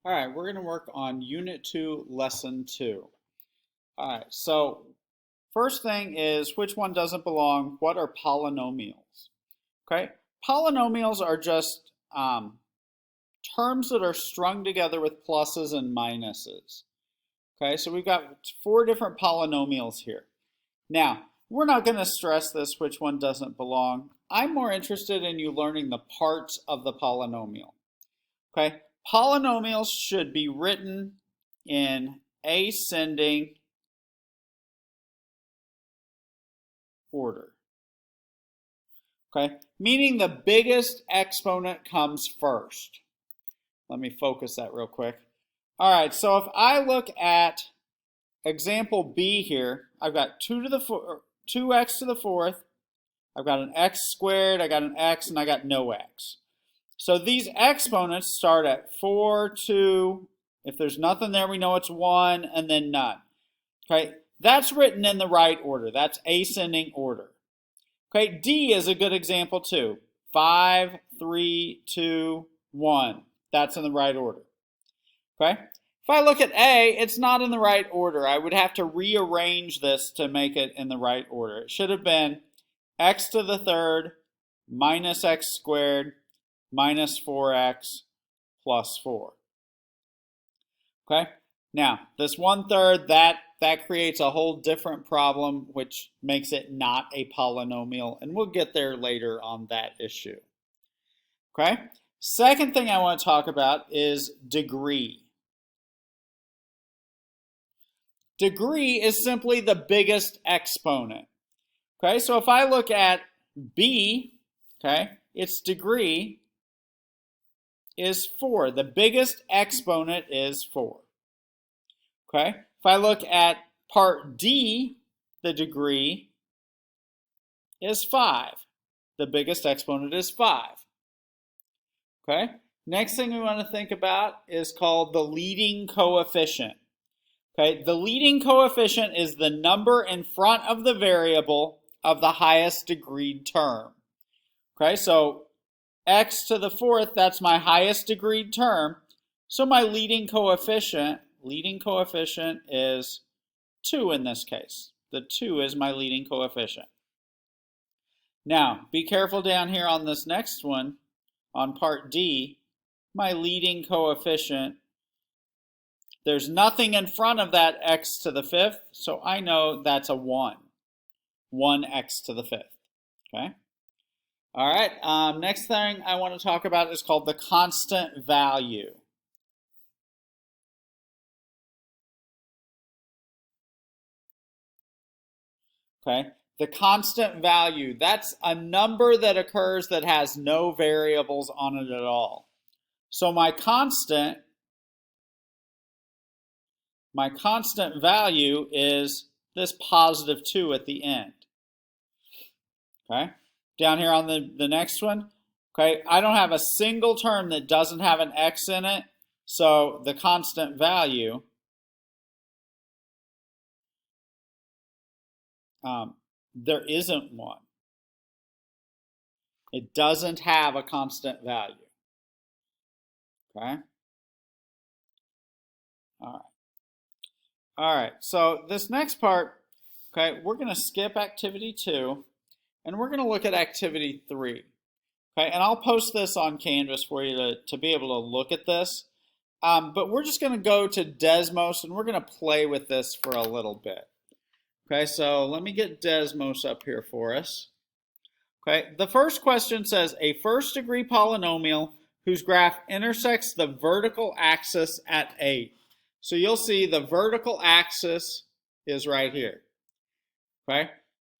All right, we're going to work on Unit 2, Lesson 2. All right, so first thing is which one doesn't belong? What are polynomials? Okay, polynomials are just terms that are strung together with pluses and minuses. Okay, so we've got 4 different polynomials here. Now, we're not going to stress this, which one doesn't belong. I'm more interested in you learning the parts of the polynomial. Okay, polynomials should be written in ascending order. Okay, meaning the biggest exponent comes first. Let me focus that real quick. All right, so if I look at example B here, I've got 2x to the fourth, I've got an x squared, I got an x, and I got no x. So these exponents start at 4, 2. If there's nothing there, we know it's 1, and then none. Okay, that's written in the right order. That's ascending order. Okay, D is a good example too. 5, 3, 2, 1. That's in the right order. Okay, if I look at A, it's not in the right order. I would have to rearrange this to make it in the right order. It should have been x to the third minus x squared minus 4x plus 4. Okay, now this 1/3, that creates a whole different problem, which makes it not a polynomial, and we'll get there later on that issue. Okay, second thing I want to talk about is degree. Degree is simply the biggest exponent. Okay, so if I look at B, okay, its degree is 4. The biggest exponent is 4. Okay, if I look at part D, the degree is 5. The biggest exponent is 5. Okay, next thing we want to think about is called the leading coefficient. Okay, the leading coefficient is the number in front of the variable of the highest degreed term. Okay, so x to the fourth, that's my highest degreed term. So my leading coefficient is 2 in this case. The 2 is my leading coefficient. Now, be careful down here on this next one, on part D, my leading coefficient, there's nothing in front of that x to the fifth, so I know that's a 1. 1x to the fifth, okay? All right, next thing I want to talk about is called the constant value. Okay, the constant value, that's a number that occurs that has no variables on it at all. So my constant value is this positive 2 at the end. Okay, down here on the next one, okay, I don't have a single term that doesn't have an x in it, so the constant value there isn't one. It doesn't have a constant value. Okay? All right, so this next part, okay, we're going to skip activity 2, and we're going to look at activity 3. Okay, and I'll post this on Canvas for you to be able to look at this. But we're just going to go to Desmos, and we're going to play with this for a little bit. Okay, so let me get Desmos up here for us. Okay, the first question says a first degree polynomial whose graph intersects the vertical axis at 8. So you'll see the vertical axis is right here. Okay,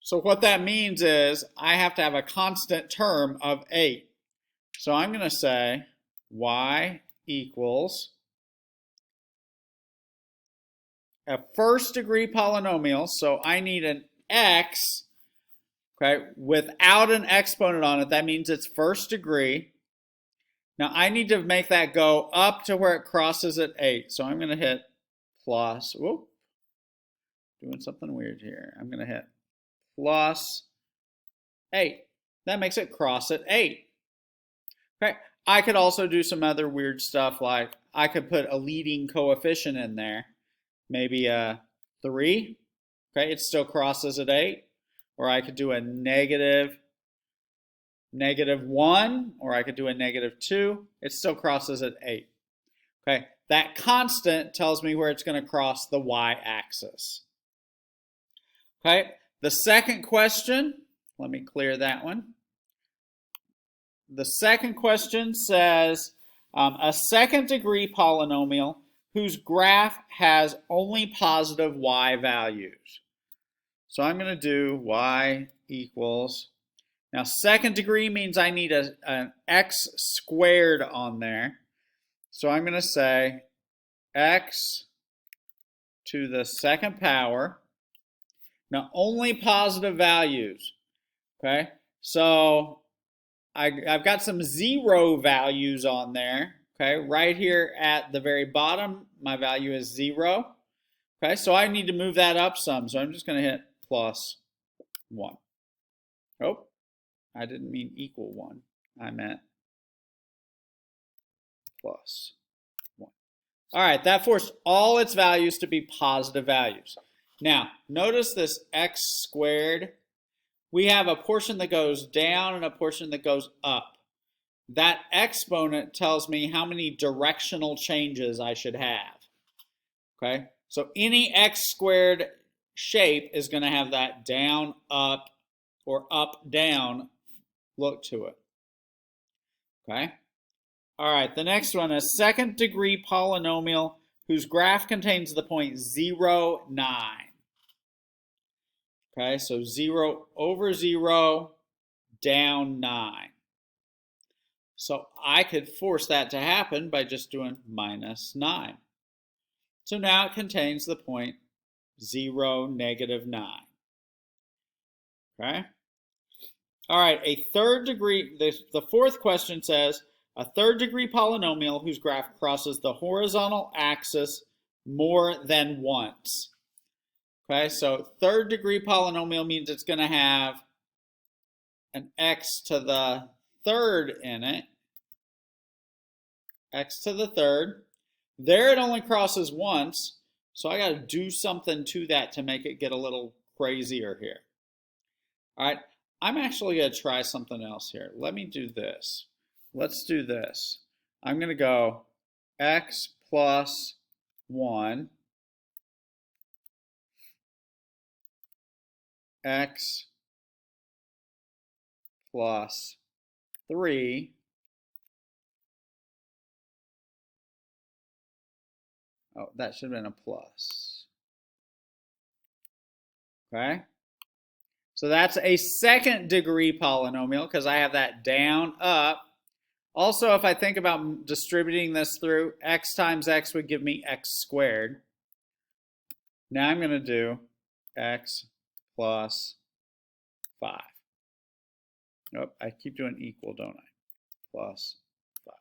so what that means is I have to have a constant term of 8. So I'm going to say y equals a first degree polynomial, so I need an x, okay, without an exponent on it. That means it's first degree. Now I need to make that go up to where it crosses at 8. So I'm going to hit plus, whoop, doing something weird here. I'm going to hit plus 8. That makes it cross at 8. Okay, I could also do some other weird stuff, like I could put a leading coefficient in there, maybe a 3. Okay, it still crosses at 8. Or I could do a -1, or I could do a -2. It still crosses at 8. Okay, that constant tells me where it's going to cross the y-axis. Okay, the second question, let me clear that one. The second question says a second-degree polynomial whose graph has only positive y values. So I'm going to do y equals, now second degree means I need an x squared on there. So I'm going to say x to the second power. Now only positive values, okay? So I've got some 0 values on there, okay? Right here at the very bottom, my value is 0. Okay, so I need to move that up some, so I'm just going to hit +1. Oh, I didn't mean equal 1. I meant +1. All right, that forced all its values to be positive values. Now, notice this x squared. We have a portion that goes down and a portion that goes up. That exponent tells me how many directional changes I should have. Okay, so any x squared shape is going to have that down, up, or up, down look to it. Okay? All right, the next one, a second degree polynomial whose graph contains the point 0, 9. Okay, so 0 over 0, down 9. So I could force that to happen by just doing -9. So now it contains the point 0, -9. Okay? All right, a third degree, the fourth question says, a third degree polynomial whose graph crosses the horizontal axis more than once. Okay, so third degree polynomial means it's going to have an x to the third in it. X to the third. There it only crosses once, so I got to do something to that to make it get a little crazier here. All right, I'm actually going to try something else here. Let me do this. Let's do this. I'm going to go x plus 1, x plus 3, oh, that should have been a plus. Okay? So that's a second degree polynomial because I have that down, up. Also, if I think about distributing this through, x times x would give me x squared. Now I'm going to do x plus 5. Oh, I keep doing equal, don't I? Plus 5.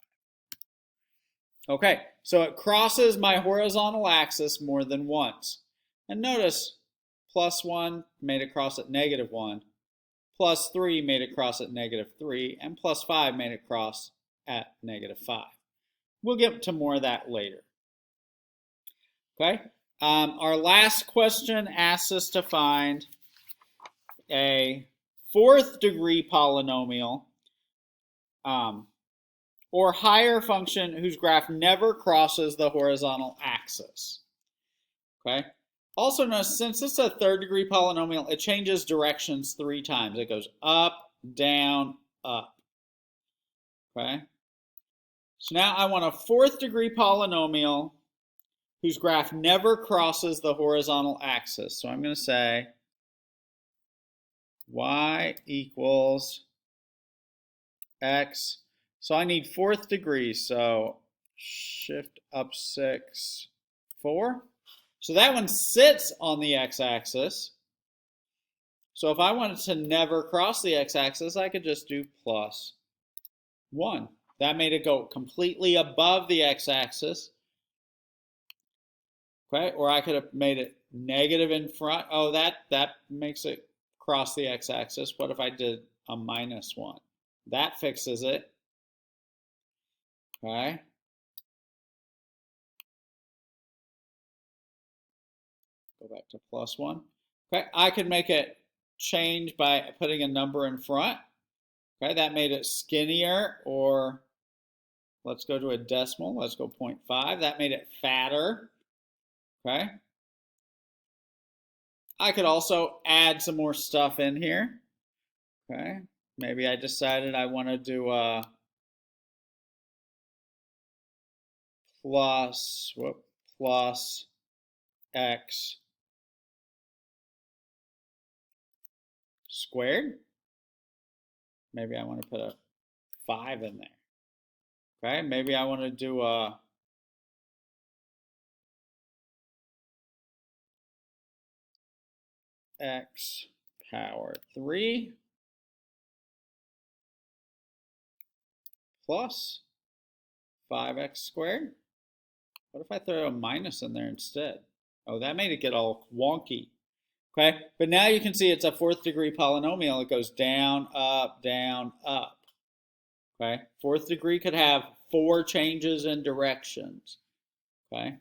Okay, so it crosses my horizontal axis more than once. And notice, +1 made it cross at -1, +3 made it cross at -3, and +5 made it cross at -5. We'll get to more of that later. Okay, our last question asks us to find a fourth degree polynomial or higher function whose graph never crosses the horizontal axis. Okay. Also notice, since it's a third degree polynomial, it changes directions 3 times. It goes up, down, up. Okay. So now I want a fourth degree polynomial whose graph never crosses the horizontal axis. So I'm going to say y equals x. So I need fourth degree. So shift up 6, 4. So that one sits on the x-axis. So if I wanted to never cross the x-axis, I could just do +1. That made it go completely above the x-axis. Okay, or I could have made it negative in front. Oh, that makes it cross the x-axis. What if I did a -1? That fixes it. Okay. Go back to +1. Okay, I could make it change by putting a number in front. Okay, that made it skinnier, or let's go to a decimal. Let's go 0.5. That made it fatter. Okay. I could also add some more stuff in here. Okay. Maybe I decided I want to do a plus x squared. Maybe I want to put a 5 in there. Okay. Maybe I want to do a x power 3 plus 5x squared. What if I throw a minus in there instead? Oh, that made it get all wonky. Okay, but now you can see it's a 4th degree polynomial. It goes down, up, down, up. Okay, 4th degree could have 4 changes in directions. Okay.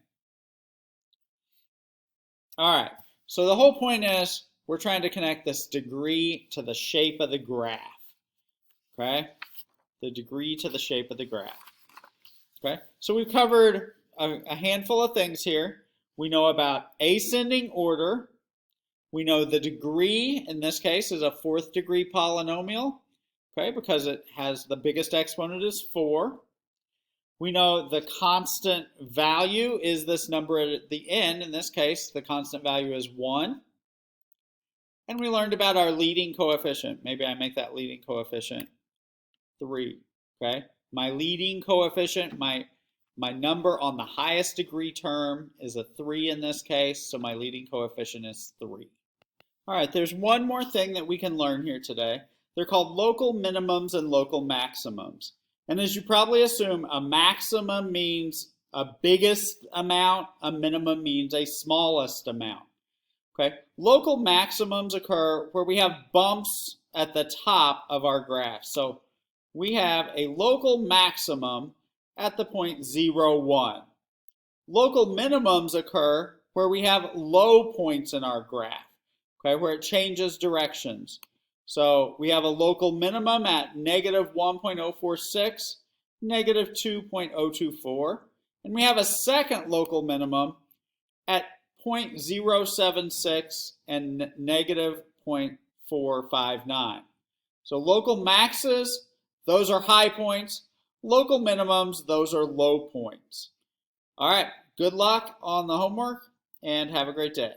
All right, so the whole point is we're trying to connect this degree to the shape of the graph. Okay, the degree to the shape of the graph. Okay, so we've covered a handful of things here. We know about ascending order. We know the degree, in this case, is a 4th degree polynomial, okay, because it has the biggest exponent is 4. We know the constant value is this number at the end. In this case, the constant value is 1. And we learned about our leading coefficient. Maybe I make that leading coefficient 3, okay? My leading coefficient, my number on the highest degree term is a 3 in this case, so my leading coefficient is 3. All right, there's one more thing that we can learn here today. They're called local minimums and local maximums. And as you probably assume, a maximum means a biggest amount, a minimum means a smallest amount. Okay, local maximums occur where we have bumps at the top of our graph. So we have a local maximum at the point 0, 1. Local minimums occur where we have low points in our graph, okay, where it changes directions. So we have a local minimum at -1.046, -2.024, and we have a second local minimum at 0.076 and -0.459. So local maxes, those are high points. Local minimums, those are low points. All right, good luck on the homework and have a great day.